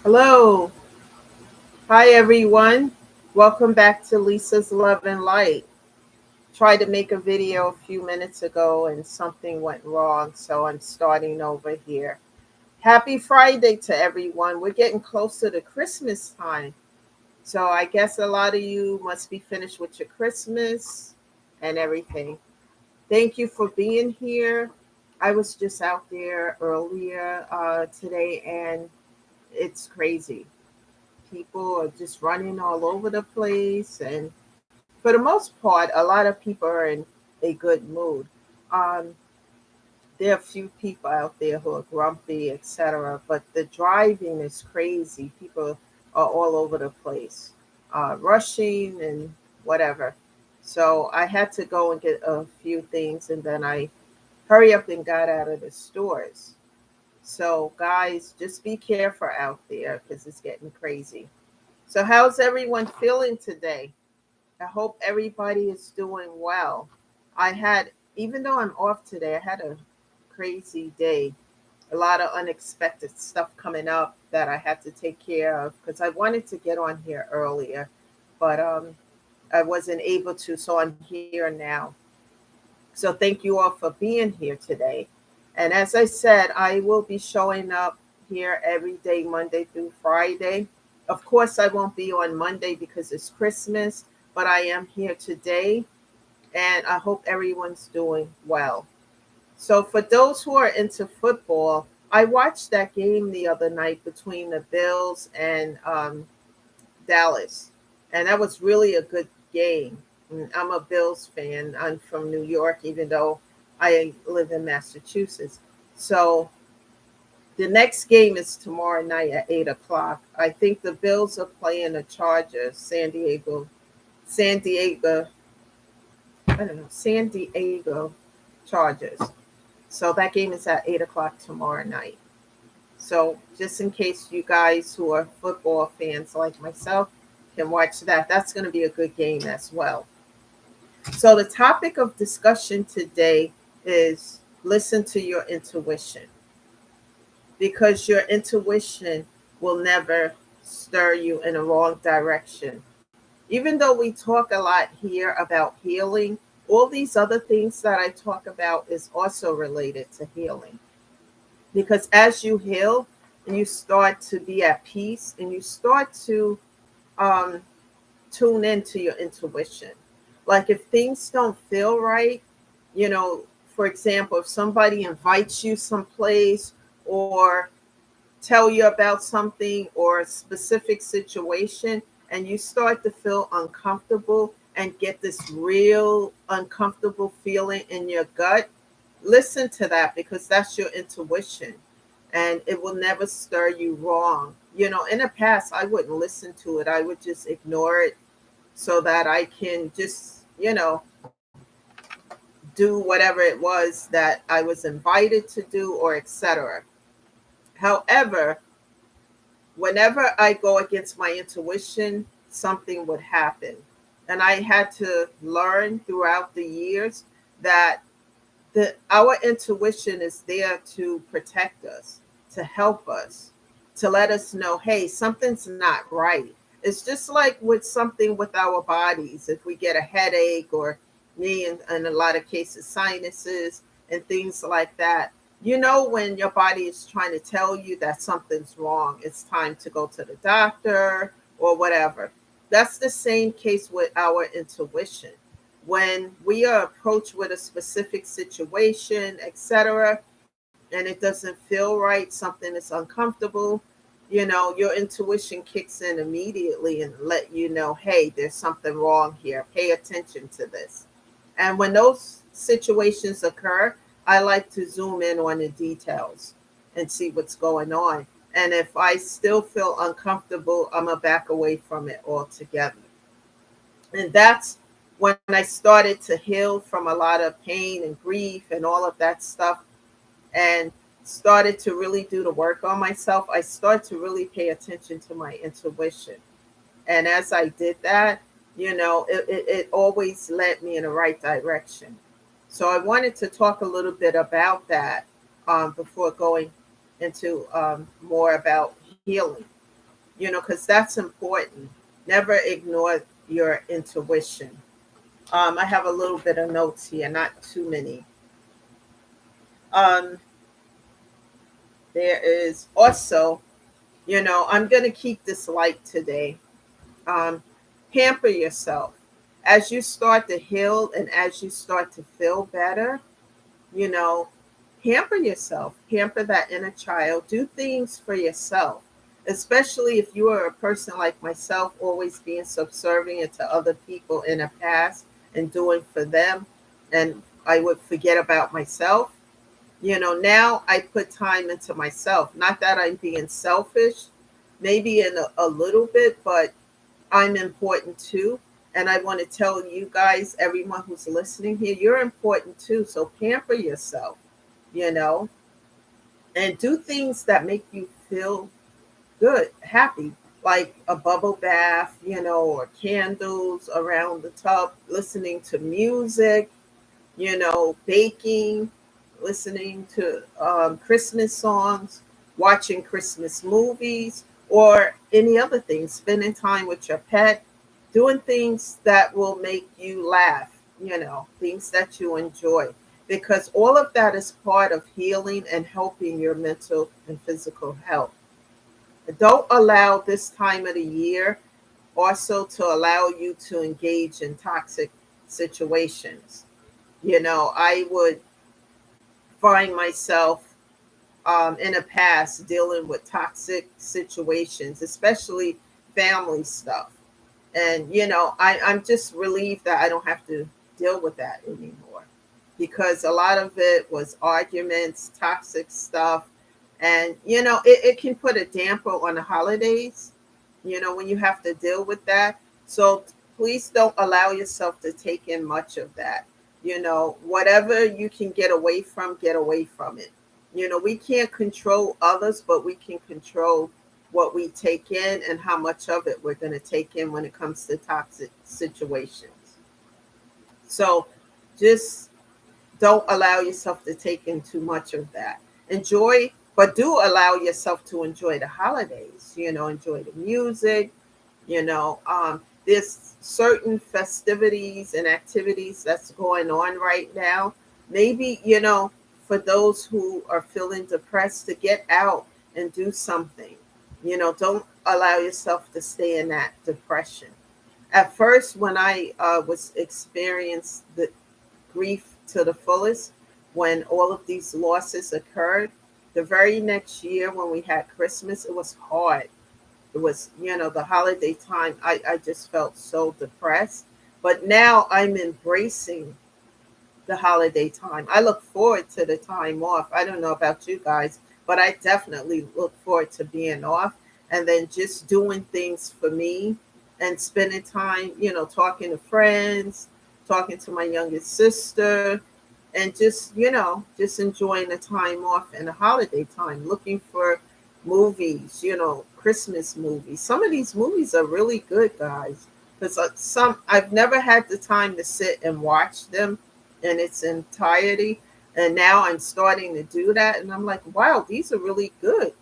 Hello. Hi, everyone. Welcome back to Lisa's Love and Light. Tried to make a video a few minutes ago and something went wrong, so I'm starting over here. Happy Friday to everyone. We're getting closer to Christmas time. So I guess a lot of you must be finished with your Christmas and everything. Thank you for being here. I was just out there earlier today and it's crazy. People are just running all over the place, and for the most part, a lot of people are in a good mood. Um, there are a few people out there who are grumpy, etc. But the driving is crazy. People are all over the place, rushing and whatever. So I had to go and get a few things, and then I hurry up and got out of the stores. So guys, just be careful out there because it's getting crazy. So, how's everyone feeling today? I hope everybody is doing well. I had, even though I'm off today, I had a crazy day. A lot of unexpected stuff coming up that I had to take care of because I wanted to get on here earlier, but I wasn't able to. So, I'm here now. So, thank you all for being here today. And as I said, I will be showing up here every day, Monday through Friday. Of course, I won't be on Monday because it's Christmas, but I am here today, and I hope everyone's doing well. So, for those who are into football, I watched that game the other night between the Bills and Dallas, and that was really a good game. I'm a Bills fan. I'm from New York, even though I live in Massachusetts. So the next game is tomorrow night at 8 o'clock. I think the Bills are playing the Chargers, San Diego, I don't know, San Diego Chargers. So that game is at 8 o'clock tomorrow night. So just in case you guys who are football fans like myself can watch that, that's going to be a good game as well. So the topic of discussion today is listen to your intuition because your intuition will never stir you in a wrong direction. Even though we talk a lot here about healing, all these other things that I talk about is also related to healing. Because as you heal and you start to be at peace and you start to um, tune into your intuition. Like if things don't feel right, you know, for example, if somebody invites you someplace or tell you about something or a specific situation and you start to feel uncomfortable and get this real uncomfortable feeling in your gut, listen to that because that's your intuition and it will never stir you wrong. You know, in the past, I wouldn't listen to it, I would just ignore it so that I can just, do whatever it was that I was invited to do or etc. However, whenever I go against my intuition, something would happen. And I had to learn throughout the years that our intuition is there to protect us, to help us, to let us know, hey, something's not right. It's just like with something with our bodies. If we get a headache or me, in a lot of cases, sinuses and things like that, you know, when your body is trying to tell you that something's wrong, it's time to go to the doctor or whatever. That's the same case with our intuition when we are approached with a specific situation, etc., and it doesn't feel right, something is uncomfortable, you know, your intuition kicks in immediately and let you know, hey, there's something wrong here. Pay attention to this. And when those situations occur, I like to zoom in on the details and see what's going on. And if I still feel uncomfortable, I'm going to back away from it altogether. And that's when I started to heal from a lot of pain and grief and all of that stuff and started to really do the work on myself. I started to really pay attention to my intuition. And as I did that, you know, it always led me in the right direction. So I wanted to talk a little bit about that before going into more about healing. because that's important. Never ignore your intuition. I have a little bit of notes here, not too many. Um, there is also, I'm going to keep this light today. Um, Pamper yourself. As you start to heal and as you start to feel better, you know, pamper yourself, pamper that inner child, do things for yourself, especially if you are a person like myself, always being subservient to other people in the past and doing for them. And I would forget about myself. Now I put time into myself. Not that I'm being selfish, maybe in a little bit, but I'm important too. And I want to tell you guys, everyone who's listening here, you're important too. So pamper yourself, you know, and do things that make you feel good, happy, like a bubble bath, or candles around the tub, listening to music, baking, listening to Christmas songs, watching Christmas movies, or any other things, spending time with your pet, doing things that will make you laugh, things that you enjoy. Because all of that is part of healing and helping your mental and physical health. Don't allow this time of the year also to allow you to engage in toxic situations. I would find myself in the past dealing with toxic situations, especially family stuff. And, I'm just relieved that I don't have to deal with that anymore because a lot of it was arguments, toxic stuff. And, it can put a damper on the holidays, when you have to deal with that. So please don't allow yourself to take in much of that. Whatever you can get away from it. We can't control others, but we can control what we take in and how much of it we're going to take in when it comes to toxic situations. So just don't allow yourself to take in too much of that. Enjoy, but do allow yourself to enjoy the holidays, enjoy the music, there's certain festivities and activities that's going on right now. Maybe, for those who are feeling depressed, to get out and do something. Don't allow yourself to stay in that depression. At first, when I was experienced the grief to the fullest, when all of these losses occurred, the very next year when we had Christmas, it was hard. It was, the holiday time. I just felt so depressed. But now I'm embracing the holiday time. I look forward to the time off. I don't know about you guys, but I definitely look forward to being off and then just doing things for me and spending time, talking to friends, talking to my youngest sister, and just, just enjoying the time off and the holiday time, looking for movies, Christmas movies. Some of these movies are really good, guys. Because some I've never had the time to sit and watch them in its entirety, and now I'm starting to do that, and I'm like, wow, these are really good,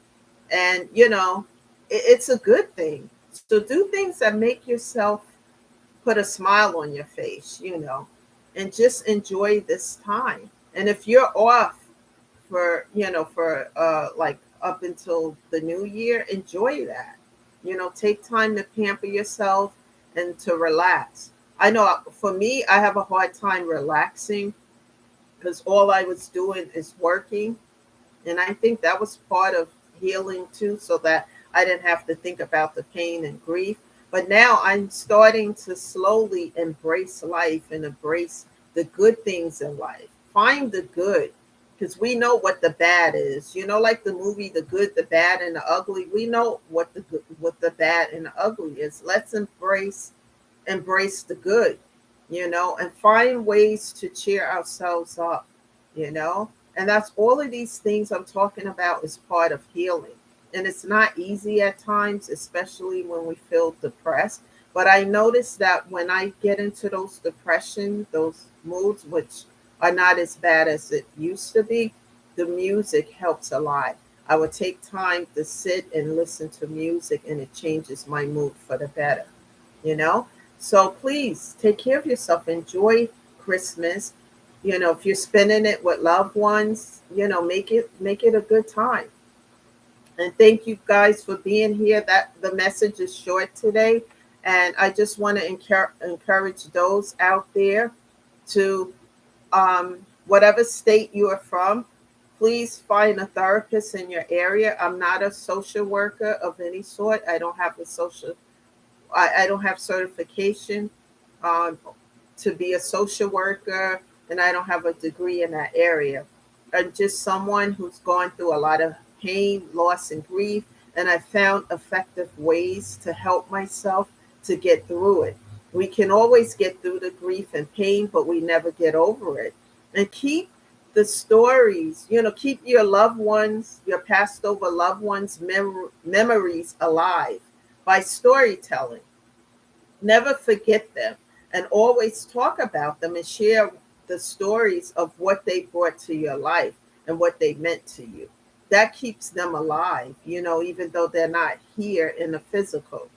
and it's a good thing. So do things that make yourself put a smile on your face, and just enjoy this time. And if you're off for like up until the new year, enjoy that. Take time to pamper yourself and to relax. I know for me, I have a hard time relaxing because all I was doing is working, and I think that was part of healing too, so that I didn't have to think about the pain and grief. But now I'm starting to slowly embrace life and embrace the good things in life. Find the good, because we know what the bad is. Like the movie The Good, the Bad, and the Ugly. We know what the good, what the bad and the ugly is. Let's embrace the good, and find ways to cheer ourselves up, you know. And that's all of these things I'm talking about is part of healing. And it's not easy at times, especially when we feel depressed. But I notice that when I get into those depression, those moods, which are not as bad as it used to be, the music helps a lot. I would take time to sit and listen to music, and it changes my mood for the better, you know? So please take care of yourself. Enjoy Christmas. If you're spending it with loved ones, make it a good time. And thank you guys for being here. That the message is short today, and I just want to encourage those out there to, whatever state you are from, please find a therapist in your area. I'm not a social worker of any sort. I don't have certification um, to be a social worker, and I don't have a degree in that area. I'm just someone who's gone through a lot of pain, loss, and grief, and I found effective ways to help myself to get through it. We can always get through the grief and pain, but we never get over it. And keep the stories, keep your loved ones, your passed over loved ones' memories alive by storytelling. Never forget them, and always talk about them and share the stories of what they brought to your life and what they meant to you. That keeps them alive, even though they're not here in the physical.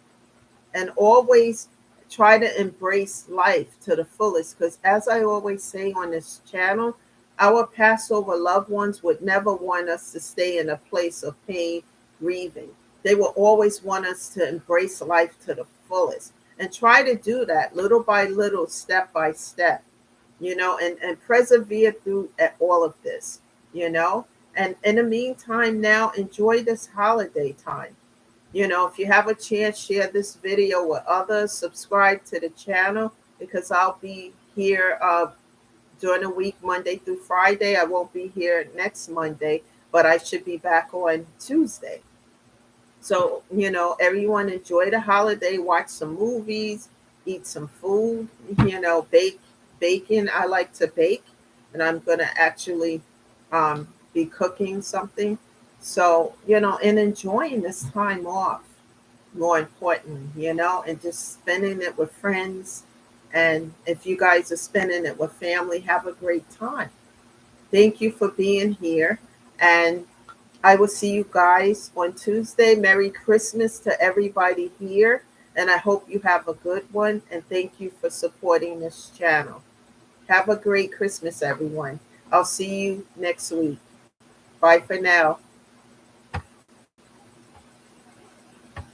And always try to embrace life to the fullest, because as I always say on this channel, our Passover loved ones would never want us to stay in a place of pain, grieving. They will always want us to embrace life to the fullest and try to do that little by little, step by step, and persevere through all of this, you know. And in the meantime, now enjoy this holiday time. If you have a chance, share this video with others, subscribe to the channel, because I'll be here during the week, Monday through Friday. I won't be here next Monday, but I should be back on Tuesday. So, everyone enjoy the holiday, watch some movies, eat some food, bacon. I like to bake, and I'm going to actually be cooking something. So, and enjoying this time off, more important, and just spending it with friends. And if you guys are spending it with family, have a great time. Thank you for being here. And I will see you guys on Tuesday. Merry Christmas to everybody here. And I hope you have a good one. And thank you for supporting this channel. Have a great Christmas, everyone. I'll see you next week. Bye for now.